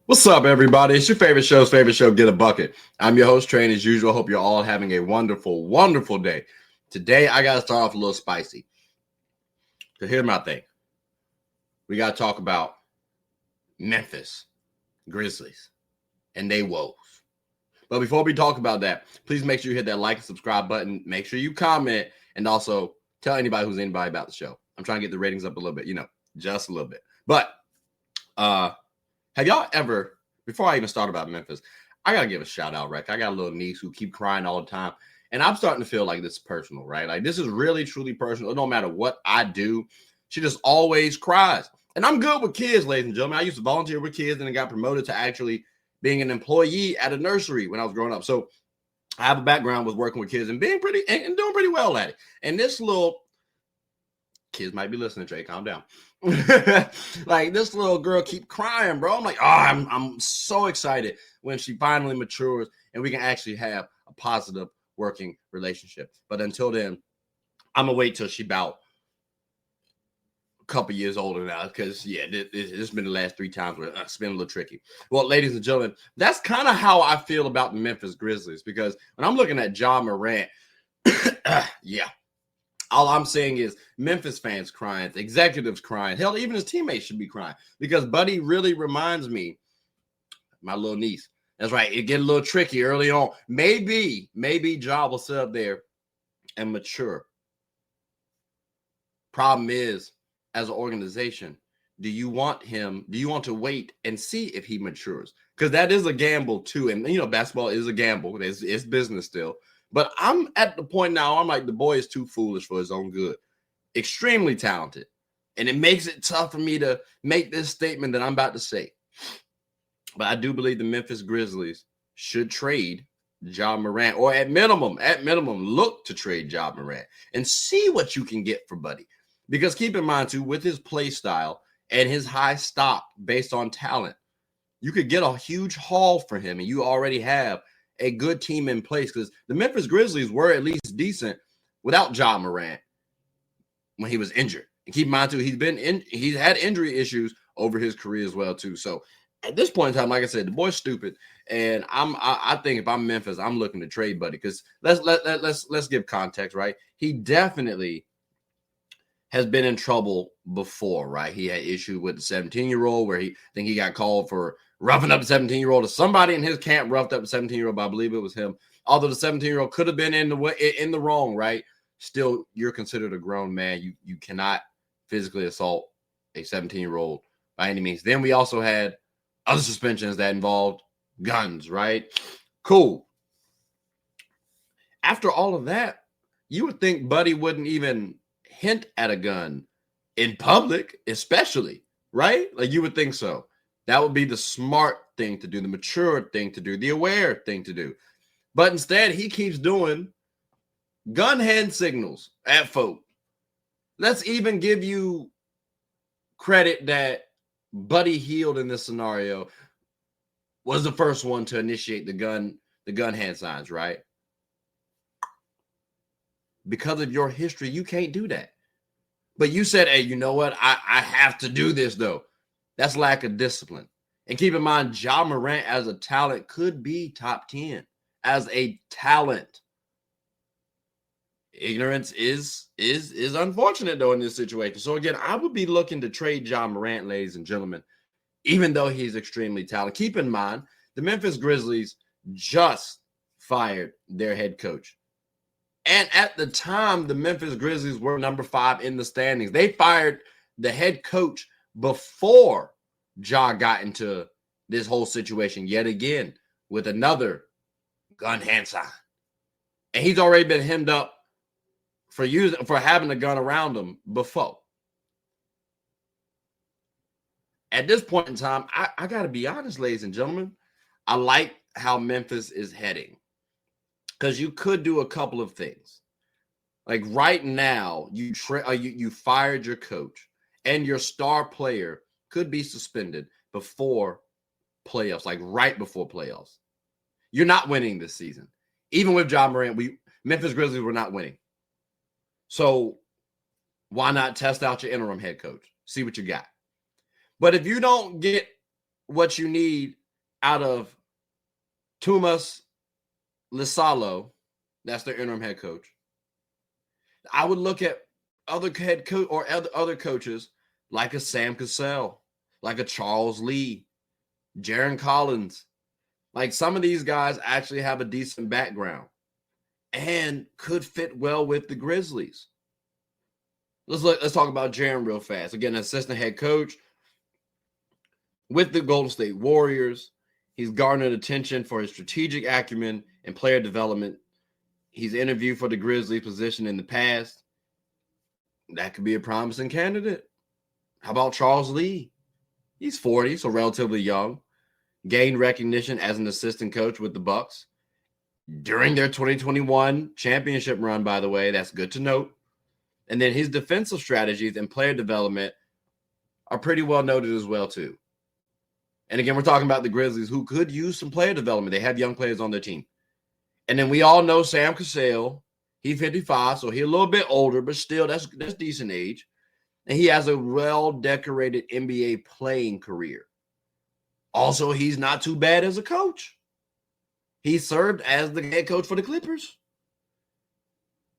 What's up, everybody? It's your favorite show, Get a Bucket. I'm your host, Train, as usual. Hope you're all having a wonderful, wonderful day. Today, I got to start off a little spicy. So here's my thing. We got to talk about Memphis Grizzlies and they woes. But before we talk about that, please make sure you hit that like and subscribe button. Make sure you comment and also tell anybody who's anybody about the show. I'm trying to get the ratings up a little bit, just a little bit. But have y'all ever, before I even start about Memphis, I got to give a shout out, Rick. I got a little niece who keep crying all the time. And I'm starting to feel like this is personal, right? Like this is really, truly personal. It don't matter what I do. She just always cries. And I'm good with kids, ladies and gentlemen. I used to volunteer with kids and then got promoted to actually being an employee at a nursery when I was growing up. So I have a background with working with kids and being pretty and doing pretty well at it. And this little kids might be listening, Trey. Calm down. Like this little girl keep crying, bro. I'm like, I'm so excited when she finally matures and we can actually have a positive working relationship. But until then, I'm gonna wait till she about a couple years older now, because it's been the last 3 times where it's been a little tricky. Well, ladies and gentlemen, that's kind of how I feel about the Memphis Grizzlies, because when I'm looking at Ja Morant, all I'm saying is Memphis fans crying, executives crying. Hell, even his teammates should be crying, because Buddy really reminds me, my little niece. That's right. It get a little tricky early on. Maybe Ja will sit up there and mature. Problem is, as an organization, do you want to wait and see if he matures? Because that is a gamble too. And, basketball is a gamble. It's business still. But I'm at the point now, I'm like, the boy is too foolish for his own good. Extremely talented. And it makes it tough for me to make this statement that I'm about to say. But I do believe the Memphis Grizzlies should trade Ja Morant, or at minimum, look to trade Ja Morant and see what you can get for Buddy. Because keep in mind, too, with his play style and his high stock based on talent, you could get a huge haul for him, and you already have a good team in place, because the Memphis Grizzlies were at least decent without Ja Morant when he was injured. And keep in mind, too, he's had injury issues over his career as well, too. So at this point in time, like I said, the boy's stupid, and I think if I'm Memphis, I'm looking to trade Buddy, because let's give context, right? He definitely has been in trouble before, right? He had issue with the 17-year-old where he got called for roughing up a 17-year-old, or somebody in his camp roughed up a 17-year-old, but I believe it was him. Although the 17-year-old could have been in the wrong, right? Still, you're considered a grown man. You cannot physically assault a 17-year-old by any means. Then we also had other suspensions that involved guns, right? Cool. After all of that, you would think Buddy wouldn't even hint at a gun in public, especially, right? Like, you would think so. That would be the smart thing to do, the mature thing to do, the aware thing to do. But instead, he keeps doing gun hand signals at folk. Let's even give you credit that Buddy Hield in this scenario was the first one to initiate the gun hand signs, right? Because of your history, you can't do that. But you said, hey, you know what? I have to do this, though. That's lack of discipline. And keep in mind, Ja Morant as a talent could be top 10 as a talent. Ignorance is unfortunate, though, in this situation. So, again, I would be looking to trade Ja Morant, ladies and gentlemen, even though he's extremely talented. Keep in mind, the Memphis Grizzlies just fired their head coach. And at the time, the Memphis Grizzlies were number 5 in the standings. They fired the head coach before Ja got into this whole situation yet again with another gun hand sign. And he's already been hemmed up for having a gun around him before. At this point in time, I got to be honest, ladies and gentlemen, I like how Memphis is heading, because you could do a couple of things. Like right now, you fired your coach, and your star player could be suspended before playoffs, like right before playoffs. You're not winning this season. Even with Ja Morant, Memphis Grizzlies were not winning. So why not test out your interim head coach? See what you got. But if you don't get what you need out of Tumas Lisalo, that's their interim head coach. I would look at other head coach or other coaches like a Sam Cassell, like a Charles Lee, Jaron Collins. Like some of these guys actually have a decent background and could fit well with the Grizzlies. Let's talk about Jaren real fast. Again, assistant head coach with the Golden State Warriors. He's garnered attention for his strategic acumen and player development. He's interviewed for the Grizzlies position in the past. That could be a promising candidate. How about Charles Lee? He's 40, so relatively young. Gained recognition as an assistant coach with the Bucks during their 2021 championship run, by the way. That's good to note. And then his defensive strategies and player development are pretty well noted as well, too. And again, we're talking about the Grizzlies who could use some player development. They have young players on their team. And then we all know Sam Cassell. He's 55, so he's a little bit older, but still, that's decent age. And he has a well-decorated NBA playing career. Also, he's not too bad as a coach. He served as the head coach for the Clippers.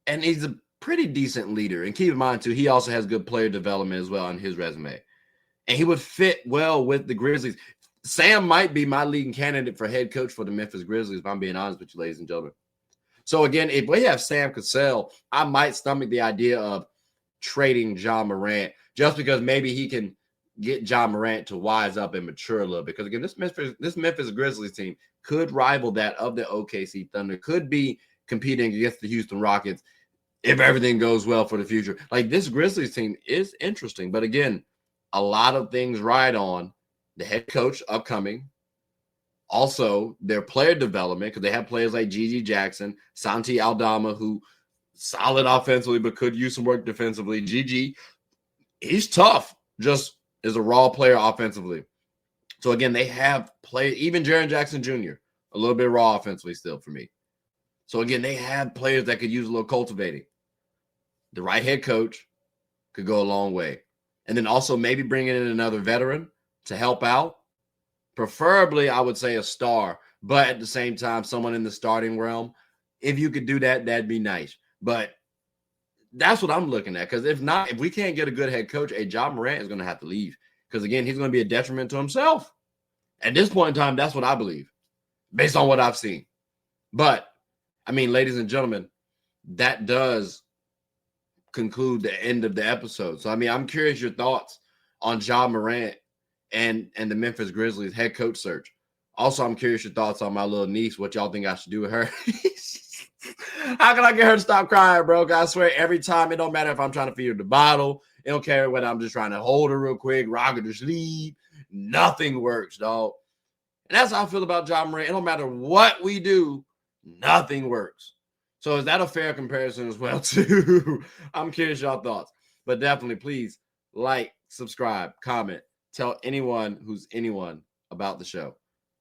And he's a pretty decent leader. And keep in mind, too, he also has good player development as well on his resume. And he would fit well with the Grizzlies. Sam might be my leading candidate for head coach for the Memphis Grizzlies, if I'm being honest with you, ladies and gentlemen. So, again, if we have Sam Cassell, I might stomach the idea of trading Ja Morant just because maybe he can get Ja Morant to wise up and mature a little bit. Because, again, this Memphis Grizzlies team could rival that of the OKC Thunder, could be competing against the Houston Rockets if everything goes well for the future. Like, this Grizzlies team is interesting. But, again, a lot of things ride on the head coach upcoming. Also, their player development, because they have players like Jaren Jackson, Santi Aldama, who solid offensively but could use some work defensively. Gigi, he's tough, just is a raw player offensively. So, again, they have played, even Jaren Jackson Jr., a little bit raw offensively still for me. So, again, they have players that could use a little cultivating. The right head coach could go a long way. And then also maybe bringing in another veteran to help out. Preferably, I would say a star, but at the same time, someone in the starting realm. If you could do that, that'd be nice. But that's what I'm looking at. Because if not, if we can't get a good head coach, Ja Morant is going to have to leave. Because, again, he's going to be a detriment to himself. At this point in time, that's what I believe, based on what I've seen. But, I mean, ladies and gentlemen, that does conclude the end of the episode. So, I mean, I'm curious your thoughts on Ja Morant and the Memphis Grizzlies head coach search. Also, I'm curious your thoughts on my little niece, what y'all think I should do with her. How can I get her to stop crying, bro? I swear every time, it don't matter if I'm trying to feed her the bottle. It don't care whether I'm just trying to hold her real quick, rock her to sleep. Nothing works, dog. And that's how I feel about Ja Morant. It don't matter what we do, nothing works. So is that a fair comparison as well, too? I'm curious y'all thoughts. But definitely, please like, subscribe, comment. Tell anyone who's anyone about the show.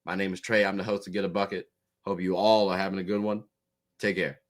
My name is Trey. I'm the host of Get a Bucket. Hope you all are having a good one. Take care.